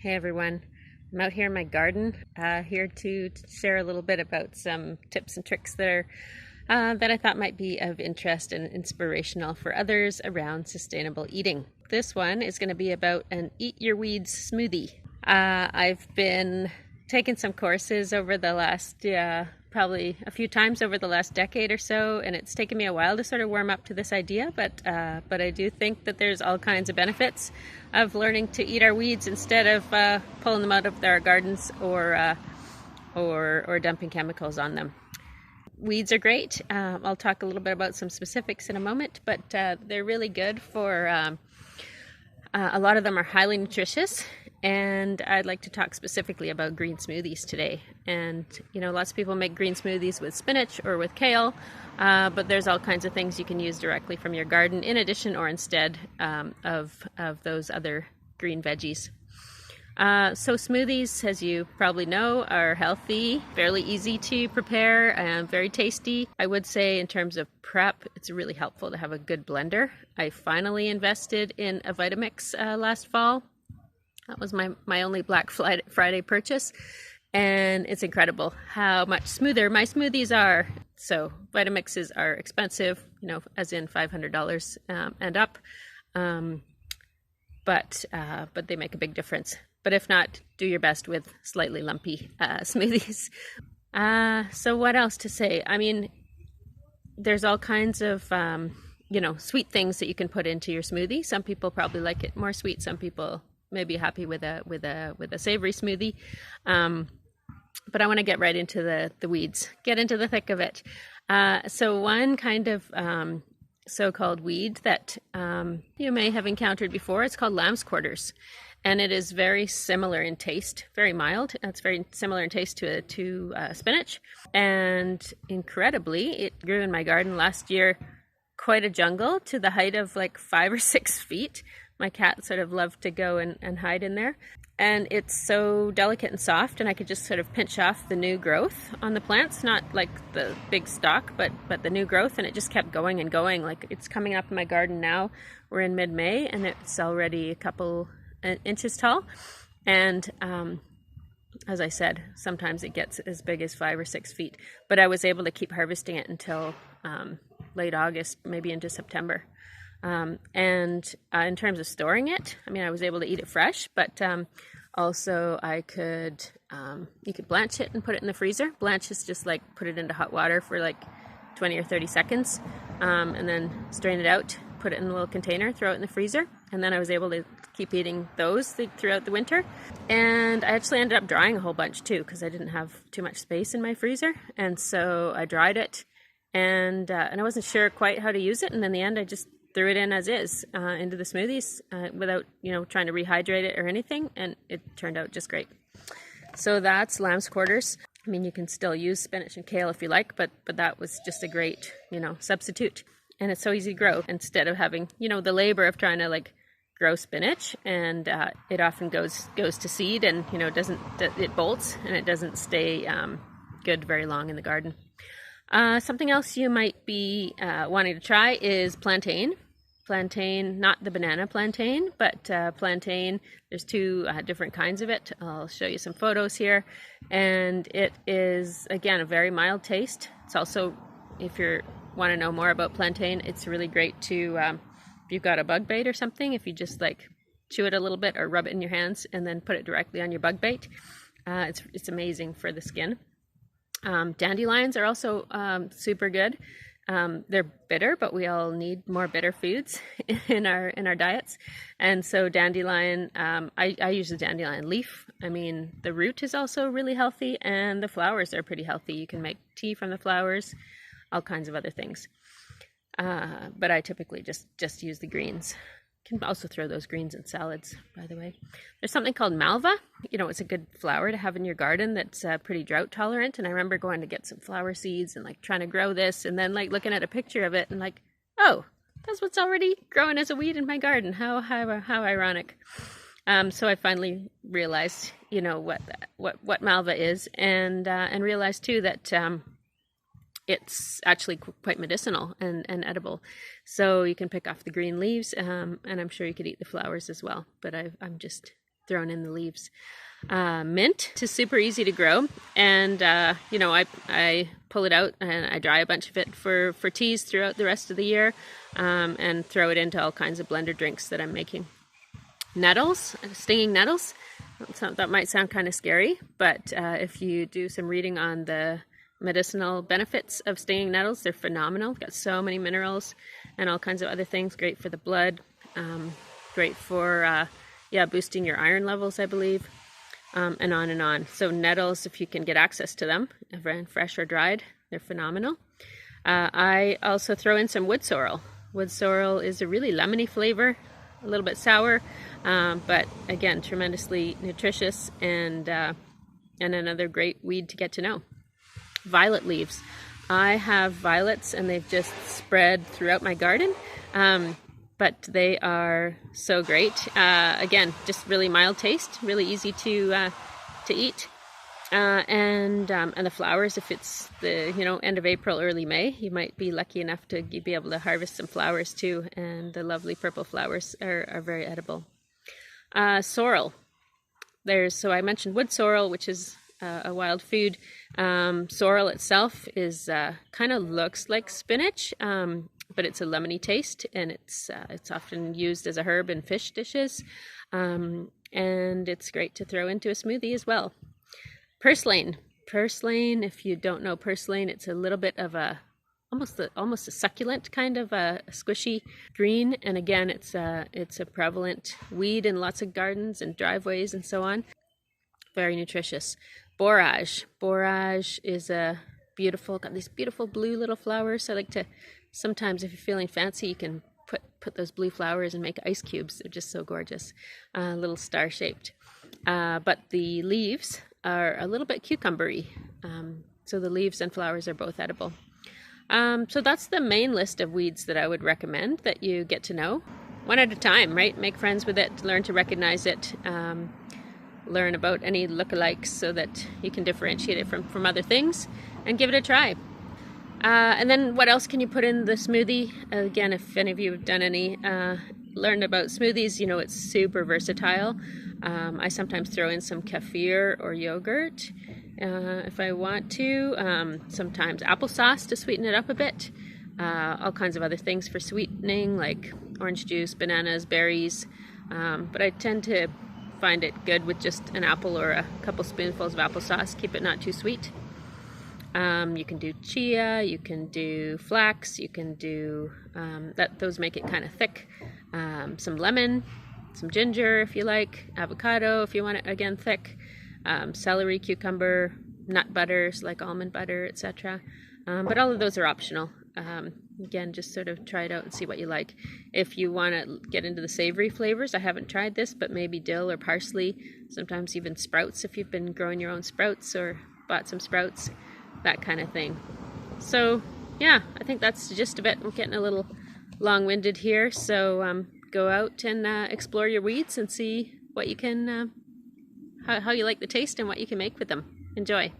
Hey everyone, I'm out here in my garden, here to share a little bit about some tips and tricks that I thought might be of interest and inspirational for others around sustainable eating. This one is going to be about an Eat Your Weeds smoothie. I've been taking some courses over the last, probably a few times over the last decade or so, and it's taken me a while to sort of warm up to this idea, but I do think that there's all kinds of benefits of learning to eat our weeds instead of pulling them out of our gardens or dumping chemicals on them. Weeds are great. I'll talk a little bit about some specifics in a moment, but they're really good for a lot of them are highly nutritious, and I'd like to talk specifically about green smoothies today. And lots of people make green smoothies with spinach or with kale, but there's all kinds of things you can use directly from your garden in addition or instead of those other green veggies. So smoothies, as you probably know, are healthy, fairly easy to prepare, and very tasty. I would say in terms of prep, it's really helpful to have a good blender. I finally invested in a Vitamix last fall. That was my only Black Friday purchase, and it's incredible how much smoother my smoothies are. So Vitamixes are expensive, as in $500 and up, but they make a big difference. But if not, do your best with slightly lumpy smoothies. So what else to say? I mean, there's all kinds of, sweet things that you can put into your smoothie. Some people probably like it more sweet. Some people may be happy with a savory smoothie. But I want to get right into the weeds, get into the thick of it. So one kind of so-called weed that you may have encountered before, it's called lamb's quarters. And it is very similar in taste, very mild. It's very similar in taste to spinach. And incredibly, it grew in my garden last year, quite a jungle to the height of like 5 or 6 feet. My cat sort of loved to go and hide in there. And it's so delicate and soft, and I could just sort of pinch off the new growth on the plants, not like the big stalk, but the new growth, and it just kept going and going. Like it's coming up in my garden now. We're in mid-May, and it's already a couple inches tall, and as I said, sometimes it gets as big as 5 or 6 feet, but I was able to keep harvesting it until late August, maybe into September. And in terms of storing it, I mean, I was able to eat it fresh, but also I could you could blanch it and put it in the freezer. Blanch is just like put it into hot water for like 20 or 30 seconds, and then strain it out, put it in a little container, throw it in the freezer, and then I was able to keep eating those throughout the winter. And I actually ended up drying a whole bunch too, because I didn't have too much space in my freezer, and so I dried it, and I wasn't sure quite how to use it, and in the end I just threw it in as is into the smoothies without trying to rehydrate it or anything, and it turned out just great. So that's lamb's quarters. I mean, you can still use spinach and kale if you like, but that was just a great substitute. And it's so easy to grow instead of having the labor of trying to like grow spinach, and it often goes to seed, and it bolts and it doesn't stay good very long in the garden. Something else you might be wanting to try is plantain. Plantain, not the banana plantain, but plantain. There's 2 different kinds of it. I'll show you some photos here. And it is, again, a very mild taste. It's also, if you want to know more about plantain, it's really great to, if you've got a bug bait or something, if you just like chew it a little bit or rub it in your hands and then put it directly on your bug bait. It's amazing for the skin. Dandelions are also super good. They're bitter, but we all need more bitter foods in our diets. And so dandelion, I use the dandelion leaf. I mean, the root is also really healthy, and the flowers are pretty healthy. You can make tea from the flowers, all kinds of other things. But I typically just use the greens. Can also throw those greens in salads, by the way. There's something called malva. It's a good flower to have in your garden that's pretty drought tolerant. And I remember going to get some flower seeds and like trying to grow this, and then like looking at a picture of it and like, oh, that's what's already growing as a weed in my garden. How ironic. So I finally realized, what malva is, and realized too that it's actually quite medicinal and edible. So you can pick off the green leaves, and I'm sure you could eat the flowers as well. But I'm just thrown in the leaves. Mint is super easy to grow, and I pull it out and I dry a bunch of it for teas throughout the rest of the year, and throw it into all kinds of blender drinks that I'm making. Nettles, stinging nettles, that might sound kind of scary, but if you do some reading on the medicinal benefits of stinging nettles, they're phenomenal. Got so many minerals and all kinds of other things. Great for the blood, great for boosting your iron levels, I believe. And on and on. So nettles, if you can get access to them, fresh or dried, they're phenomenal. I also throw in some wood sorrel. Wood sorrel is a really lemony flavor, a little bit sour, but again, tremendously nutritious and another great weed to get to know. Violet leaves. I have violets and they've just spread throughout my garden. But they are so great. Again, just really mild taste, really easy to eat. And the flowers, if it's the end of April, early May, you might be lucky enough to be able to harvest some flowers too. And the lovely purple flowers are very edible. Sorrel. So I mentioned wood sorrel, which is a wild food. Sorrel itself is kind of looks like spinach. But it's a lemony taste, and it's often used as a herb in fish dishes, and it's great to throw into a smoothie as well. Purslane. Purslane, if you don't know purslane, it's a little bit of almost a succulent kind of a squishy green, and again, it's a prevalent weed in lots of gardens and driveways and so on. Very nutritious. Borage. Borage is got these beautiful blue little flowers. I like to. Sometimes if you're feeling fancy, you can put those blue flowers and make ice cubes. They're just so gorgeous, little star-shaped. But the leaves are a little bit cucumbery. So the leaves and flowers are both edible. So that's the main list of weeds that I would recommend that you get to know. One at a time, right? Make friends with it, learn to recognize it, learn about any lookalikes so that you can differentiate it from other things, and give it a try. And then what else can you put in the smoothie? Again, if any of you have done learned about smoothies, it's super versatile. I sometimes throw in some kefir or yogurt if I want to. Sometimes applesauce to sweeten it up a bit. All kinds of other things for sweetening, like orange juice, bananas, berries. But I tend to find it good with just an apple or a couple spoonfuls of applesauce. Keep it not too sweet. You can do chia, you can do flax, you can do, those make it kind of thick. Some lemon, some ginger if you like, avocado if you want it again thick, celery, cucumber, nut butters like almond butter, etc. But all of those are optional. Again, just sort of try it out and see what you like. If you want to get into the savory flavors, I haven't tried this, but maybe dill or parsley, sometimes even sprouts if you've been growing your own sprouts or bought some sprouts. That kind of thing. So yeah, I think that's just a bit. I'm getting a little long-winded here, so go out and explore your weeds and see what you can, how you like the taste and what you can make with them. Enjoy.